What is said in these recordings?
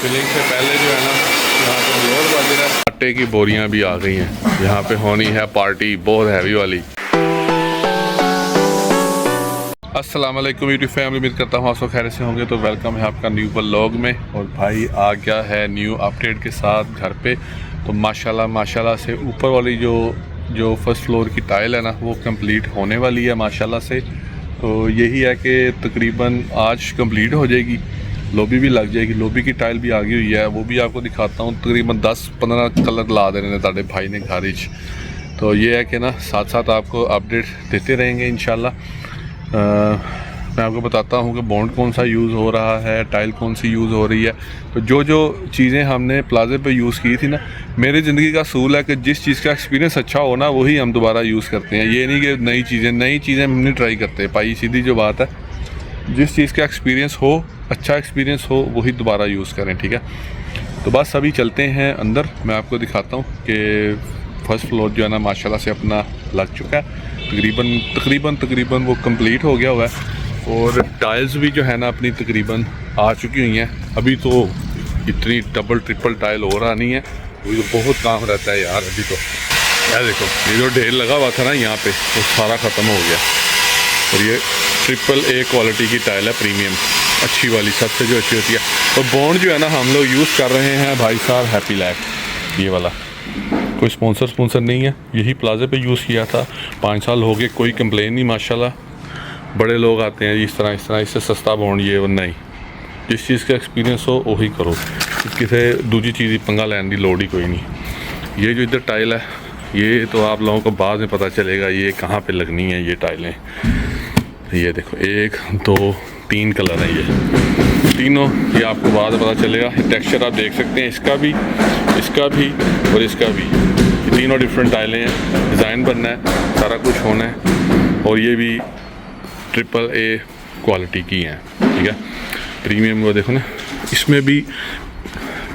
Filling से पहले जो है ना यहाँ पे फ्लोर बज रहा है। आटे की बोरियाँ भी आ गई हैं। यहाँ पे होनी है पार्टी बहुत हैवी वाली। अस्सलाम वालेकुम यूट्यूब फैमिली, उम्मीद करता हूँ आप सब खैर से होंगे। तो वेलकम है आपका न्यू व्लॉग में। और भाई आ गया है न्यू अपडेट के साथ घर पे। तो माशाल्लाह से ऊपर वाली जो फर्स्ट फ्लोर की टाइल है ना वो कंप्लीट होने वाली है माशाल्लाह से। तो यही है कि तकरीबन आज कंप्लीट हो जाएगी, लॉबी भी लग जाएगी। लॉबी की टाइल भी आ गई हुई है, वो भी आपको दिखाता हूँ। तकरीबन 10-15 कलर ला देने ने ताड़े भाई ने खारिज। तो ये है कि ना साथ साथ आपको अपडेट देते रहेंगे इंशाल्लाह। मैं आपको बताता हूँ कि बॉन्ड कौन सा यूज़ हो रहा है, टाइल कौन सी यूज़ हो रही है। तो जो चीज़ें हमने प्लाजे पे यूज़ की थी ना, मेरी ज़िंदगी का असूल है कि जिस चीज़ का एक्सपीरियंस अच्छा हो ना वही हम दोबारा यूज़ करते हैं। ये नहीं कि नई चीज़ें हम नहीं ट्राई करते। भाई सीधी जो बात है, जिस चीज़ का एक्सपीरियंस हो, अच्छा एक्सपीरियंस हो, वही दोबारा यूज़ करें, ठीक है। तो बस अभी चलते हैं अंदर, मैं आपको दिखाता हूँ कि फर्स्ट फ्लोर जो है ना माशाल्लाह से अपना लग चुका है। तकरीबन वो कंप्लीट हो गया हुआ है। और टाइल्स भी जो है ना अपनी तकरीबन आ चुकी हुई हैं। अभी तो इतनी डबल ट्रिपल टाइल हो रहा नहीं है, अभी तो बहुत काम रहता है यार। अभी तो यार देखो, ये जो ढेर लगा हुआ था ना यहाँ पे, वो सारा ख़त्म हो गया। और ये ट्रिपल A क्वालिटी की टाइल है, प्रीमियम अच्छी वाली, सबसे जो अच्छी होती है। और बॉन्ड जो है ना हम लोग यूज़ कर रहे हैं भाई साहब हैप्पी लैक, ये वाला। कोई स्पॉन्सर नहीं है, यही प्लाजे पे यूज़ किया था। 5 साल हो गए, कोई कंप्लेन नहीं माशाल्लाह। बड़े लोग आते हैं इस तरह इससे सस्ता बॉन्ड ये और नहीं। जिस चीज़ का एक्सपीरियंस हो वही करो, किसी दूसरी चीज़ की पंगा लेने की लोड़ ही कोई नहीं। ये जो इधर टाइल है, ये तो आप लोगों को बाद में पता चलेगा ये कहाँ पे लगनी है ये टाइलें। ये देखो 1 2 3 कलर हैं, ये तीनों, ये आपको बाद में पता चलेगा। टेक्सचर आप देख सकते हैं, इसका भी और इसका भी। ये तीनों डिफरेंट टाइलें हैं, डिज़ाइन बनना है, सारा कुछ होना है। और ये भी ट्रिपल A क्वालिटी की हैं, ठीक है, प्रीमियम। वो देखो ना, इसमें भी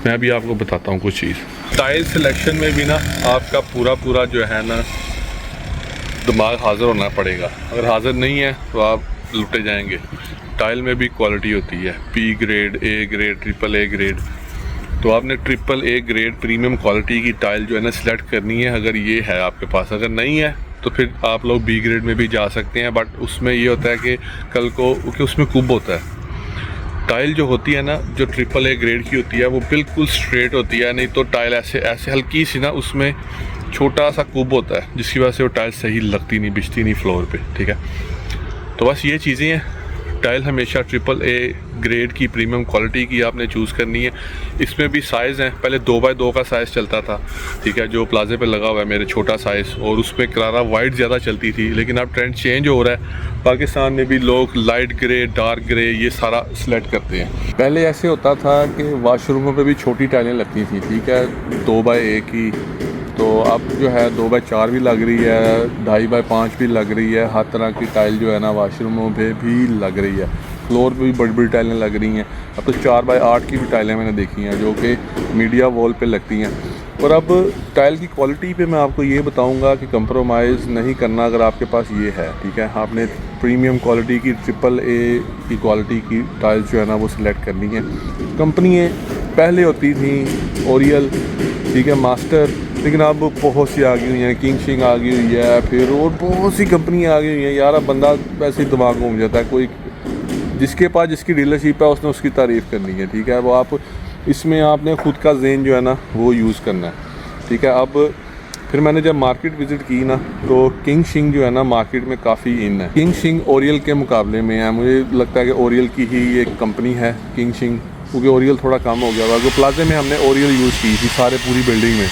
मैं भी आपको बताता हूँ कुछ चीज़। टाइल सिलेक्शन में भी ना आपका पूरा जो है ना दिमाग हाज़िर होना पड़ेगा। अगर हाज़िर नहीं है तो आप लुटे जाएंगे। टाइल में भी क्वालिटी होती है, P grade, A grade, triple A grade. तो आपने triple A grade premium quality की टाइल जो है ना सिलेक्ट करनी है, अगर ये है आपके पास। अगर नहीं है तो फिर आप लोग B ग्रेड में भी जा सकते हैं। बट उसमें ये होता है कि कल को कि उसमें कुब होता है। टाइल जो होती है ना, जो ट्रिपल A ग्रेड की होती है, वो बिल्कुल स्ट्रेट होती है। नहीं तो टाइल ऐसे हल्की सी ना, उसमें छोटा सा कुब होता है, जिसकी वजह से वो टाइल सही लगती नहीं, बिछती नहीं फ्लोर पे, ठीक है। तो बस ये चीज़ें हैं। टाइल हमेशा ट्रिपल A ग्रेड की प्रीमियम क्वालिटी की आपने चूज़ करनी है। इसमें भी साइज़ हैं, पहले 2x2 का साइज़ चलता था, ठीक है, जो प्लाजे पे लगा हुआ है मेरे, छोटा साइज़। और उसमें करारा वाइट ज़्यादा चलती थी। लेकिन अब ट्रेंड चेंज हो रहा है, पाकिस्तान में भी लोग लाइट ग्रे, डार्क ग्रे ये सारा सिलेक्ट करते हैं। पहले ऐसे होता था कि वाशरूमों पर भी छोटी टाइलें लगती थी, ठीक है, 2x1 की। तो अब जो है 2x4 भी लग रही है, 2.5x5 भी लग रही है। हर तरह की टाइल जो है ना वाशरूमों पे भी लग रही है। फ्लोर पे भी बड़ी टाइलें लग रही हैं। अब तो 4x8 की भी टाइलें मैंने देखी हैं, जो कि मीडिया वॉल पे लगती हैं। और अब टाइल की क्वालिटी पे मैं आपको ये बताऊंगा कि कंप्रोमाइज़ नहीं करना अगर आपके पास ये है, ठीक है। आपने प्रीमियम क्वालिटी की ट्रिपल A की क्वालिटी की टाइल्स जो है ना वो सिलेक्ट करनी है। कंपनियाँ पहले होती थी ओरियल, ठीक है, मास्टर, लेकिन अब बहुत सी आ गई हुई हैं। किंग शिंग आ गई हुई है, फिर और बहुत सी कंपनियाँ आ गई हुई हैं यार। अब बंदा वैसे ही दिमाग घूम जाता है। कोई जिसके पास जिसकी डीलरशिप है उसने उसकी तारीफ़ करनी है, ठीक है। वो आप इसमें आपने ख़ुद का ज़ेन जो है ना वो यूज़ करना है, ठीक है। अब फिर मैंने जब मार्केट विज़िट की ना, तो किंग शिंग जो है ना मार्केट में काफ़ी इन है। किंग शिंग ओरियल के मुकाबले में है। मुझे लगता है कि ओरियल की ही एक कंपनी है किंग शिंग, क्योंकि ओरियल थोड़ा कम हो गया हुआ। तो प्लाजे में हमने ओरियल यूज़ की थी, सारे पूरी बिल्डिंग में,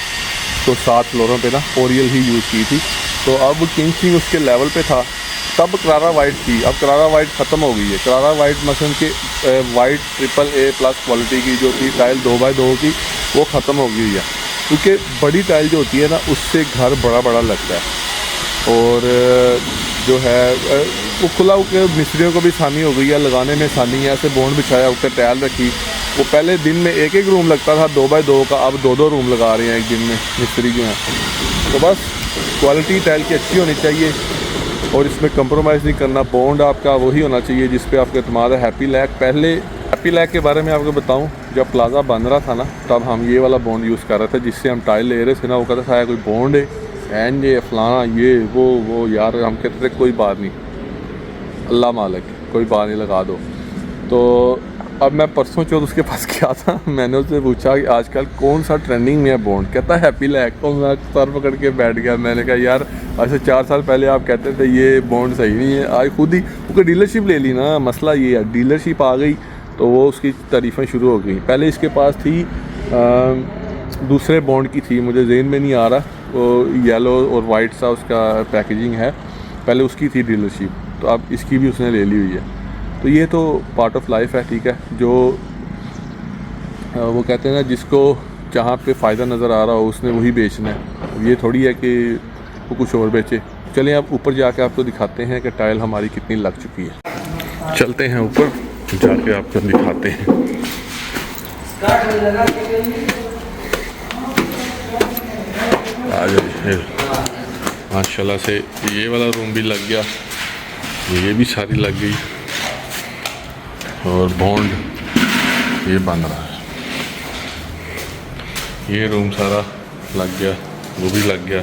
तो 7 फ्लोरों पे ना ओरियल ही यूज़ की थी। तो अब किंग शिंग उसके लेवल पे था, तब करारा वाइट थी। अब करारा वाइट ख़त्म हो गई है। करारा वाइट मसलन के white triple A plus quality की जो थी टाइल 2x2 की, वो ख़त्म हो गई है। क्योंकि बड़ी टाइल जो होती है ना उससे घर बड़ा लगता है। और जो है वो खुला के मिस्त्रियों को भी आसानी हो गई है, लगाने में आसानी है। ऐसे बॉन्ड बिछाया, ऊपर टाइल रखी। वो पहले दिन में एक रूम लगता था 2x2 का, अब 2 रूम लगा रहे हैं एक दिन में मिस्त्री जो हैं। तो बस क्वालिटी टाइल की अच्छी होनी चाहिए और इसमें कंप्रोमाइज़ नहीं करना। बॉन्ड आपका वही होना चाहिए जिस पे आपका एतमाद है। हैप्पी लैक, पहले हैप्पी लैक के बारे में आपको बताऊं जब प्लाज़ा बन रहा था ना तब हम ये वाला बॉन्ड यूज़ कर रहे थे जिससे हम टाइल ले रहे थे ना। वो कहता था कोई बॉन्ड है एंड ये फलाना ये वो यार हम कहते थे कोई बात नहीं, अल्लाह मालिक, कोई बात नहीं, लगा दो। तो अब मैं परसों चौथ उसके पास गया था, मैंने उससे पूछा कि आजकल कौन सा ट्रेंडिंग में है बॉन्ड, कहता है हैप्पी लैक। तो मैं सर पकड़ के बैठ गया। मैंने कहा यार ऐसे 4 साल पहले आप कहते थे ये बॉन्ड सही नहीं है, आज खुद ही उसको डीलरशिप ले ली ना। मसला ये है, डीलरशिप आ गई तो वो उसकी तारीफ़ें शुरू हो गई। पहले इसके पास थी दूसरे बॉन्ड की थी, मुझे ज़हन में नहीं आ रहा, वो येलो और वाइट सा उसका पैकेजिंग है, पहले उसकी थी डीलरशिप, तो अब इसकी भी उसने ले ली हुई है। तो ये तो पार्ट ऑफ लाइफ है, ठीक है। जो वो कहते हैं ना जिसको जहाँ पे फ़ायदा नज़र आ रहा हो उसने वही बेचना है, ये थोड़ी है कि वो कुछ और बेचे। चलें अब ऊपर जाके आपको दिखाते हैं कि टाइल हमारी कितनी लग चुकी है। चलते हैं ऊपर जाके आपको दिखाते हैं। आज माशाल्लाह से ये वाला रूम भी लग गया, ये भी सारी लग गई और बॉन्ड ये बन रहा है। ये रूम सारा लग गया, वो भी लग गया,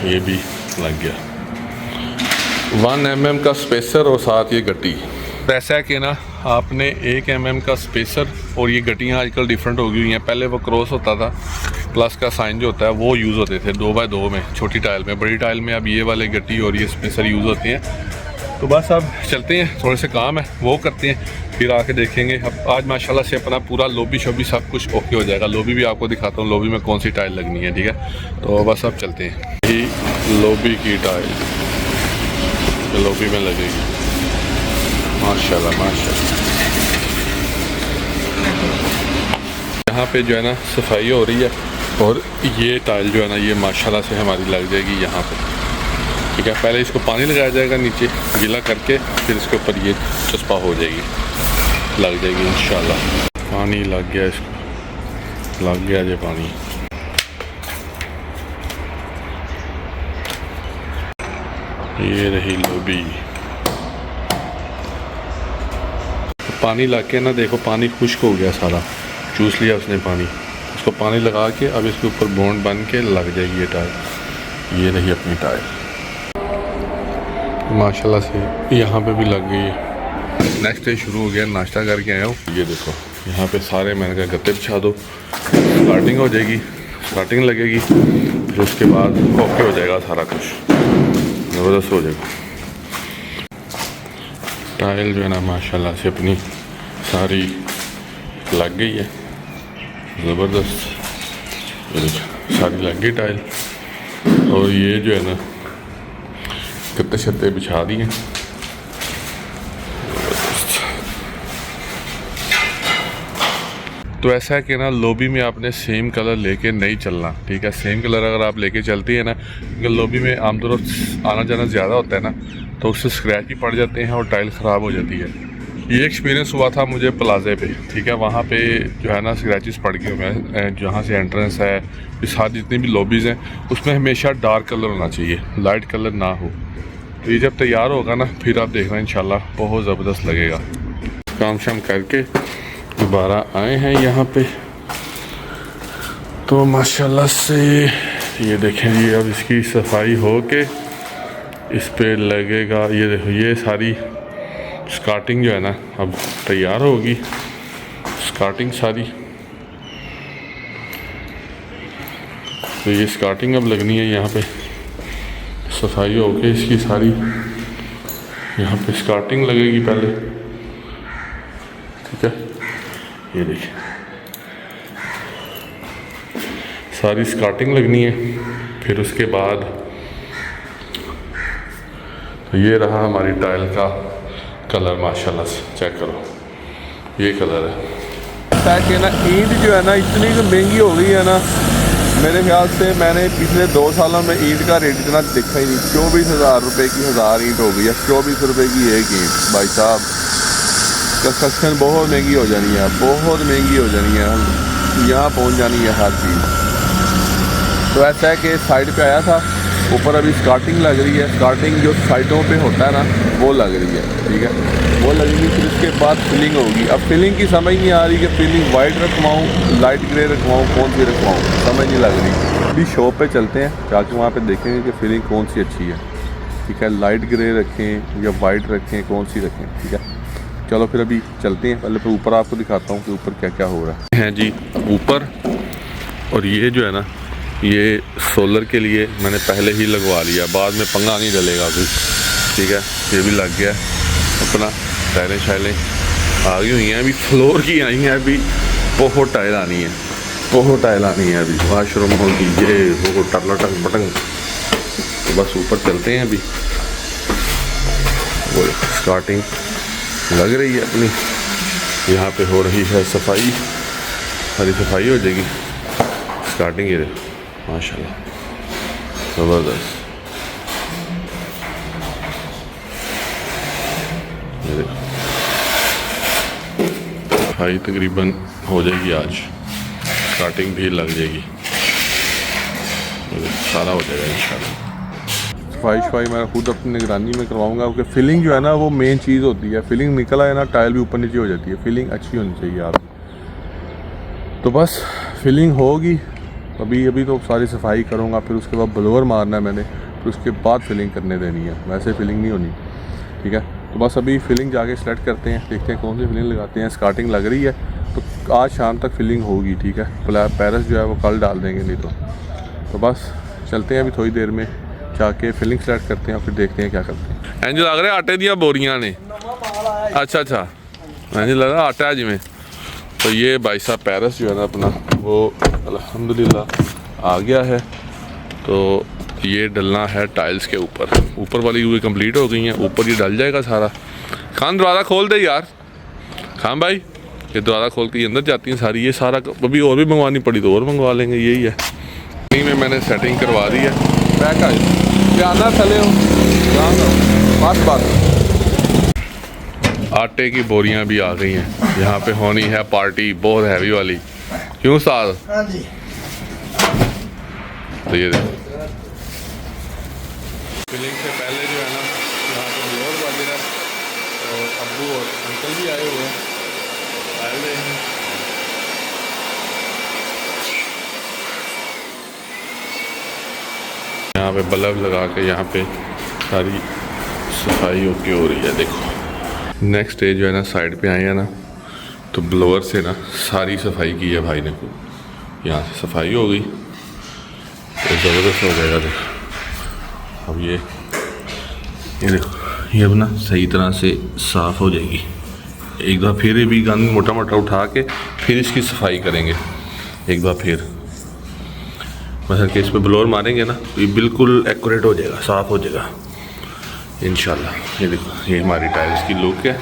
ये भी लग गया। 1 mm का स्पेसर और साथ ये गट्टी। ऐसा है कि ना आपने 1 mm का स्पेसर और ये गट्टियाँ आजकल डिफरेंट हो गई हैं। पहले वो क्रॉस होता था, प्लस का साइन जो होता है वो यूज़ होते थे 2x2 में, छोटी टाइल में। बड़ी टाइल में अब ये वाले गट्टी और ये स्पेसर यूज़ होते हैं। तो बस अब चलते हैं, थोड़े से काम है वो करते हैं, फिर आके देखेंगे। अब आज माशाल्लाह से अपना पूरा लॉबी शोबी सब कुछ ओके हो जाएगा। लॉबी भी आपको दिखाता हूँ, लॉबी में कौन सी टाइल लगनी है, ठीक है। तो बस अब चलते हैं। ये लॉबी की टाइल लॉबी में लगेगी, माशाल्लाह माशाल्लाह। यहाँ पे जो है ना सफाई हो रही है और ये टाइल जो है ना ये माशाल्लाह से हमारी लग जाएगी यहाँ पे, ठीक है। पहले इसको पानी लगाया जाएगा नीचे गीला करके, फिर इसके ऊपर ये चस्पा हो जाएगी, लग जाएगी इंशाल्लाह। पानी लग गया, इसको लग गया ये पानी। ये रही लॉबी। पानी लग के ना देखो पानी खुश्क हो गया सारा, चूस लिया उसने पानी। इसको पानी लगा के अब इसके ऊपर बॉन्ड बन के लग जाएगी ये टाइल। ये रही अपनी टाइल माशाल्लाह से यहाँ पे भी लग गई है। नेक्स्ट डे शुरू हो गया, नाश्ता करके आया हूँ। ये देखो यहाँ पे सारे मैंने कहा गत्ते बिछा दो, स्टार्टिंग हो जाएगी, स्टार्टिंग लगेगी, फिर उसके बाद ओके हो जाएगा, सारा कुछ ज़बरदस्त हो जाएगा। टाइल जो है ना माशाल्लाह से अपनी सारी लग गई है, ज़बरदस्त। ये देखो सारी लग गई टाइल। और ये जो है ना गत्ते शत्ते बिछा दिए। तो ऐसा है कि ना लॉबी में आपने सेम कलर लेके नहीं चलना, ठीक है। सेम कलर अगर आप लेके चलती है ना, क्योंकि लॉबी में आमतौर पर आना जाना ज़्यादा होता है ना, तो उससे स्क्रैच भी पड़ जाते हैं और टाइल ख़राब हो जाती है। ये एक्सपीरियंस हुआ था मुझे प्लाज़े पे, ठीक है। वहाँ पे जो है ना स्क्रैचेस पड़ गए हुए, जहाँ से एंट्रेंस है, इस सारी जितनी भी लॉबीज़ हैं उसमें हमेशा डार्क कलर होना चाहिए, लाइट कलर ना हो। तो ये जब तैयार होगा ना फिर आप देखना इंशाल्लाह बहुत ज़बरदस्त लगेगा। काम शाम करके दोबारा आए हैं यहाँ पे, तो माशाल्लाह से ये देखें जी अब इसकी सफाई हो के इस पे लगेगा। ये देखो ये सारी स्कार्टिंग जो है ना अब तैयार होगी, स्कार्टिंग सारी। तो ये स्कार्टिंग अब लगनी है यहाँ पे, सफाई हो के इसकी सारी यहाँ पे स्कार्टिंग लगेगी पहले, ठीक है। ये देखिए सारी स्कार्टिंग लगनी है, फिर उसके बाद तो ये रहा हमारी टाइल का कलर। माशाल्लाह से चेक करो ये कलर है कि ना। ईंट जो है ना इतनी महंगी हो गई है ना, मेरे ख्याल से मैंने पिछले 2 सालों में ईंट का रेट इतना देखा ही नहीं। 24,000 रुपये की 1000 ईंट हो गई है, 24 रुपये की एक ईंट। भाई साहब कंस्ट्रक्शन बहुत महंगी हो जानी है, बहुत महंगी हो जानी है, यहाँ पहुँच जानी है हर चीज़। तो ऐसा है कि साइड पे आया था ऊपर अभी स्टार्टिंग लग रही है, स्टार्टिंग जो साइडों पे होता है ना वो लग रही है, ठीक है, वो लगेगी। फिर उसके बाद फिलिंग होगी। अब फिलिंग की समझ नहीं आ रही कि फिलिंग वाइट रखवाऊँ, लाइट ग्रे रखवाऊँ, कौन सी रखवाऊँ, समझ नहीं लग रही। अभी शॉप पे चलते हैं, जाके वहाँ पे देखेंगे कि फिलिंग कौन सी अच्छी है, ठीक है, लाइट ग्रे रखें या वाइट रखें, कौन सी रखें, ठीक है। चलो फिर अभी चलते हैं, पहले फिर ऊपर आपको दिखाता हूँ कि ऊपर क्या क्या हो रहा है जी ऊपर। और ये जो है ना, ये सोलर के लिए मैंने पहले ही लगवा लिया, बाद में पंगा नहीं डलेगा अभी, ठीक है। ये भी लग गया अपना, टाइलें शाइलें आ गई हुई हैं, अभी फ्लोर की आई हैं, अभी बहुत टाइल आनी है, बहुत टाइल आनी है अभी, वाशरूम होगी, ये वो टक बटंग। तो बस ऊपर चलते हैं अभी। वो स्टार्टिंग लग रही है अपनी, यहाँ पे हो रही है सफाई, सारी सफाई हो जाएगी। स्टार्टिंग ये माशाल्लाह ज़बरदस्त। सफाई तकरीबन हो जाएगी आज, स्टार्टिंग भी लग जाएगी, सारा हो जाएगा इंशाल्लाह। सफाई मैं खुद अपनी निगरानी में करवाऊंगा, क्योंकि फिलिंग जो है ना वो मेन चीज़ होती है। फिलिंग निकल आए ना, टाइल भी ऊपर नीचे हो जाती है, फिलिंग अच्छी होनी चाहिए आप। तो बस फिलिंग होगी, अभी तो सारी सफाई करूँगा, फिर उसके बाद ब्लोअर मारना है मैंने, फिर उसके बाद फिलिंग करने देनी है, वैसे फिलिंग नहीं होनी, ठीक है। तो बस अभी फिलिंग जाके सेलेक्ट करते हैं, देखते हैं कौन सी फिलिंग लगाते हैं। स्टार्टिंग लग रही है तो आज शाम तक फिलिंग होगी, ठीक है। पैरस जो है वो कल डाल देंगे, नहीं तो बस चलते हैं अभी थोड़ी देर में जाके फिलिंग सेलेक्ट करते हैं, फिर देखते हैं क्या करते हैं। इंज लग रहा है आटे दियाँ बोरियां ने, अच्छा इंज लग रहा आटा है जिमें। तो ये भाई साहब पैरस जो है ना अपना, वो अल्हम्दुलिल्लाह आ गया है। तो ये डलना है टाइल्स के ऊपर वाली हुई कंप्लीट हो गई हैं, ऊपर ये डल जाएगा सारा। खान दरवाज़ा खोल दे यार, खान भाई ये दरवाज़ा खोल के अंदर जाती हैं सारी, ये सारा अभी और भी मंगवानी पड़ी तो और मंगवा लेंगे, यही है। यहीं में मैंने सेटिंग करवा दी है, बैक आए क्या ना चले हो बात। आटे की बोरियां भी आ गई हैं, यहाँ पे होनी है पार्टी बहुत हैवी वाली, क्यों साल? हाँ जी। तो ये देखो फिलिंग से पहले जो है ना, यहाँ पे ब्लोअर वाले हैं और अब्बू और अंकल भी आए हुए हैं। यहाँ पे बल्ब लगा के यहाँ पे सारी सफाई ओके हो रही है। देखो नेक्स्ट डे जो है ना, साइड पे आए हैं ना, तो ब्लोअर से ना सारी सफाई की है भाई ने, यहाँ से सफाई हो गई तो ज़बरदस्त हो जाएगा। देखो अब ये देखो ये अब ना सही तरह से साफ़ हो जाएगी। एक बार फिर भी गंद मोटा मोटा उठा के फिर इसकी सफाई करेंगे एक बार फिर, मतलब कि इस पर ब्लोअर मारेंगे ना तो ये बिल्कुल एक्यूरेट हो जाएगा, साफ़ हो जाएगा इंशाल्लाह। ये देखो ये हमारी टाइल्स की लुक है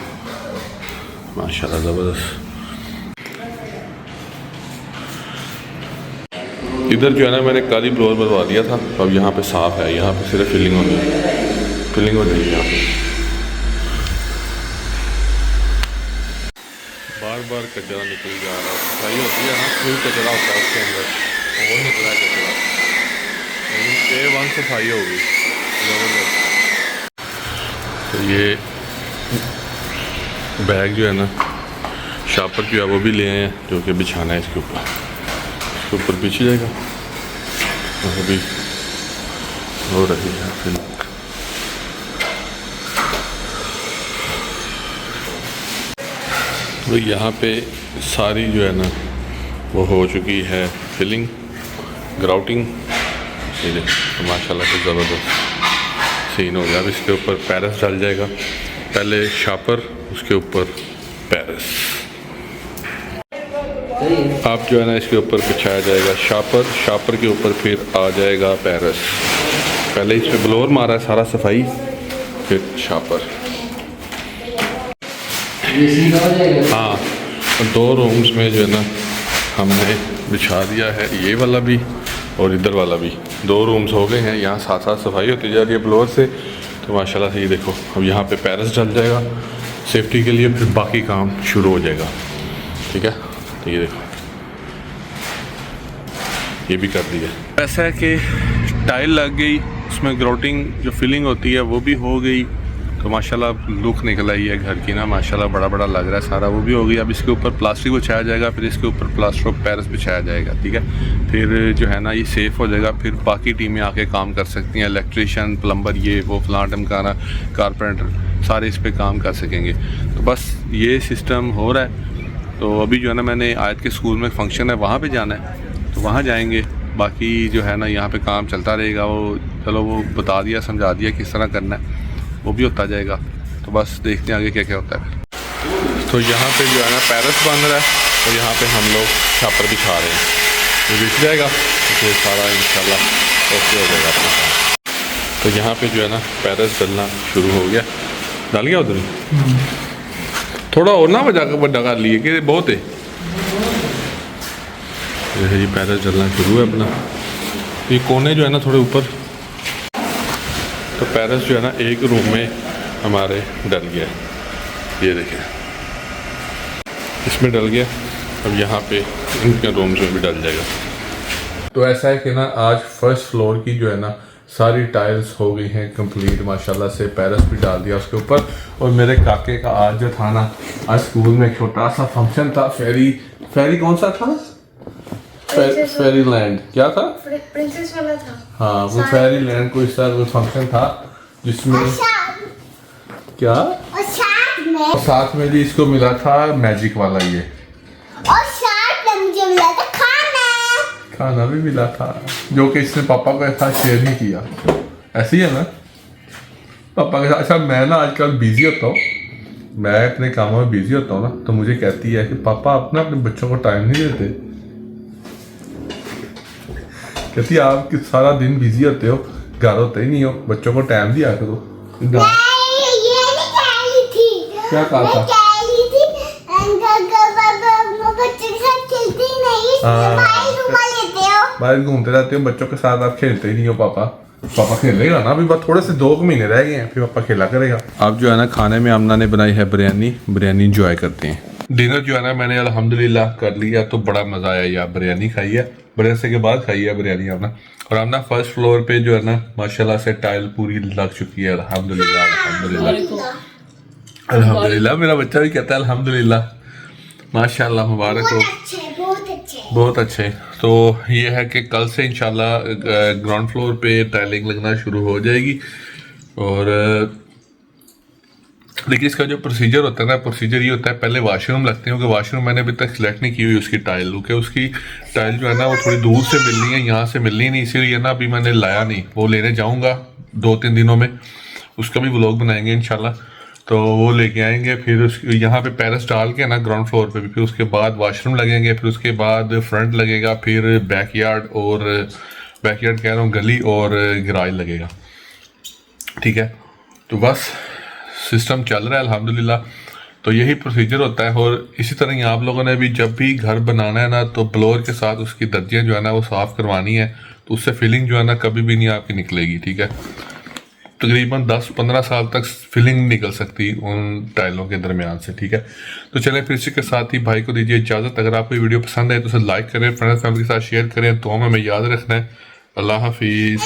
माशाल्लाह ज़बरदस्त। इधर जो है ना मैंने कल ही ब्लोअर बनवा दिया था, तो अब यहाँ पे साफ़ है, यहाँ पे सिर्फ फिलिंग हो जाएगी यहाँ पे। बार कचरा निकल जा रहा है, सफाई होती है ना, फिर कचरा होता है उसके अंदर, और निकला है कचरा, लेकिन A1 सफाई हो गई ज़बरदस्त। तो ये बैग जो है ना, शापर जो है वो भी ले आए हैं, जो कि बिछाना है इसके ऊपर बिछ जाएगा। और अभी हो रही है फिर तो यहाँ पे सारी जो है ना वो हो चुकी है फिलिंग, ग्राउटिंग। ये देखो तो माशाल्लाह से ज़बरदस्त सीन हो गया। अब इसके ऊपर पैरस डाल जाएगा, पहले शापर उसके ऊपर पैरस। आप जो है ना इसके ऊपर बिछाया जाएगा शापर के ऊपर फिर आ जाएगा पैरस। पहले इस पर ब्लोअर मारा है सारा सफाई, फिर शापर। हाँ 2 रूम्स में जो है ना हमने बिछा दिया है, ये वाला भी और इधर वाला भी। 2 रूम्स हो गए हैं, यहाँ साथ साथ सफाई होती जा रही है ब्लोअर से। तो माशाल्लाह से ये देखो अब यहाँ पे पैरस डल जाएगा सेफ्टी के लिए, फिर बाकी काम शुरू हो जाएगा। ठीक है, तो ये देखो ये भी कर दिया। ऐसा है कि टाइल लग गई, उसमें ग्राउटिंग जो फिलिंग होती है वो भी हो गई। तो माशाल्लाह लुक निकल आई है घर की ना, माशाल्लाह बड़ा बड़ा लग रहा है सारा, वो भी हो गई। अब इसके ऊपर प्लास्टिक बिछाया जाएगा, फिर इसके ऊपर प्लास्टर ऑफ पेरिस बिछाया जाएगा, ठीक है। फिर जो है ना ये सेफ़ हो जाएगा, फिर बाकी टीमें आके काम कर सकती हैं, इलेक्ट्रीशियन, प्लम्बर, ये वो फलां ढमकाना, कारपेंटर, सारे इस पर काम कर सकेंगे। तो बस ये सिस्टम हो रहा है। तो अभी जो है ना मैंने आयत के स्कूल में फंक्शन है, वहाँ पे जाना है, तो वहाँ जाएंगे। बाकी जो है ना यहाँ पे काम चलता रहेगा, वो चलो वो बता दिया, समझा दिया किस तरह करना है, वो भी होता जाएगा। तो बस देखते हैं आगे क्या क्या होता है। तो यहाँ पे जो है ना पेरिस बन रहा है और यहाँ पे हम लोग छापर बिछा रहे हैं, तो बिछ जाएगा तो सारा इंशाल्लाह ओके हो जाएगा अपना काम। तो यहाँ पे जो है ना पेरिस डलना शुरू हो गया, डाल गया उधर थोड़ा और ना बड़ा कर लिए कि बहुत है। ये पेरिस डलना शुरू है अपना, ये कोने जो है ना थोड़े ऊपर। तो पेरिस जो है ना एक रूम में हमारे डल गया, ये देखें इसमें डल गया। अब यहाँ पे इनके रूम्स में भी डल जाएगा। तो ऐसा है कि ना आज फर्स्ट फ्लोर की जो है ना सारी टाइल्स हो गई हैं कंप्लीट माशाल्लाह से, पेरिस भी डाल दिया उसके ऊपर। और मेरे काके का आज जो था ना, आज स्कूल में छोटा सा फंक्शन था, फेरी कौन सा था? फेरी लैंड क्या था? प्रिंसेस वाला था। हाँ वो फेरी लैंड को इस तरह कोई फंक्शन था जिसमें क्या और साथ में जी इसको मिला था मैजिक वाला ये, और साथ में मुझे मिला था खाना भी मिला था, जो कि इसने पापा के साथ शेयर नहीं किया। ऐसे ही है ना पापा के साथ। अच्छा मैं ना आजकल बिजी होता हूँ, मैं अपने कामों में बिजी होता हूँ ना, तो मुझे कहती है कि पापा आप ना अपने बच्चों को टाइम नहीं देते। कहती आप कि सारा दिन बिजी होते हो, घर होते ही नहीं हो, बच्चों को टाइम दिया करो। ये नहीं कह रही थी, क्या कहा था? कह रही थी बच्चे के साथ खेलते ही नहीं, बाहर घुमा लेते हो, बाहर घूमते रहते हो, बच्चों के साथ आप खेलते ही नहीं हो। पापा खेलेगा ना, अभी बस थोड़े से 2 महीने रह गए हैं, फिर पापा खेला करेगा। अब जो है ना खाने में आमना ने बनाई है बिरयानी इंजॉय करते हैं। डिनर जो है ना मैंने अल्हम्दुलिल्लाह कर लिया, तो बड़ा मज़ा आया यार। बिरयानी खाई है, बड़े अरसे के बाद खाई है बिरयानी आमना। और आमना फर्स्ट फ्लोर पे जो है ना माशाल्लाह से टाइल पूरी लग चुकी है, अल्हम्दुलिल्लाह। अल्हम्दुलिल्लाह मेरा बच्चा भी कहता है अल्हम्दुलिल्लाह, माशाल्लाह मुबारक हो, बहुत अच्छे। तो ये है कि कल से इंशाल्लाह ग्राउंड फ्लोर पे टाइलिंग लगना शुरू हो जाएगी। और देखिए इसका जो प्रोसीजर होता है ना, प्रोसीजर ये होता है पहले वॉशरूम लगते हैं, क्योंकि वॉशरूम मैंने अभी तक सिलेक्ट नहीं की हुई उसकी टाइल, क्योंकि उसकी टाइल जो है ना वो थोड़ी दूर से मिलनी है, यहाँ से मिलनी नहीं, इसीलिए ना अभी मैंने लाया नहीं। वो लेने जाऊँगा 2-3 दिनों में, उसका भी व्लॉग बनाएंगे इंशाल्लाह। तो वो लेके आएंगे, फिर उस यहाँ पे पेरिस डाल के ना ग्राउंड फ्लोर पे भी, फिर उसके बाद वॉशरूम लगेंगे, फिर उसके बाद फ्रंट लगेगा, फिर बैकयार्ड कह रहा हूँ गली और गैराज लगेगा, ठीक है। तो बस सिस्टम चल रहा है अल्हम्दुलिल्लाह। तो यही प्रोसीजर होता है। और इसी तरह ही आप लोगों ने भी जब भी घर बनाना है ना, तो ब्लोअर के साथ उसकी दर्जियाँ जो है ना वो साफ़ करवानी है, तो उससे फिलिंग जो है ना कभी भी नहीं आपकी निकलेगी, ठीक है। तकरीबन 10-15 साल तक फिलिंग नहीं निकल सकती उन टाइलों के दरमियान से, ठीक है। तो चलें फिर इसी के साथ ही भाई को दीजिए इजाज़त। अगर आपको वीडियो पसंद आए तो उसे लाइक करें, फ्रेंड्स फैमिली के साथ शेयर करें, तो हमें याद रखना है। अल्लाह हाफिज़।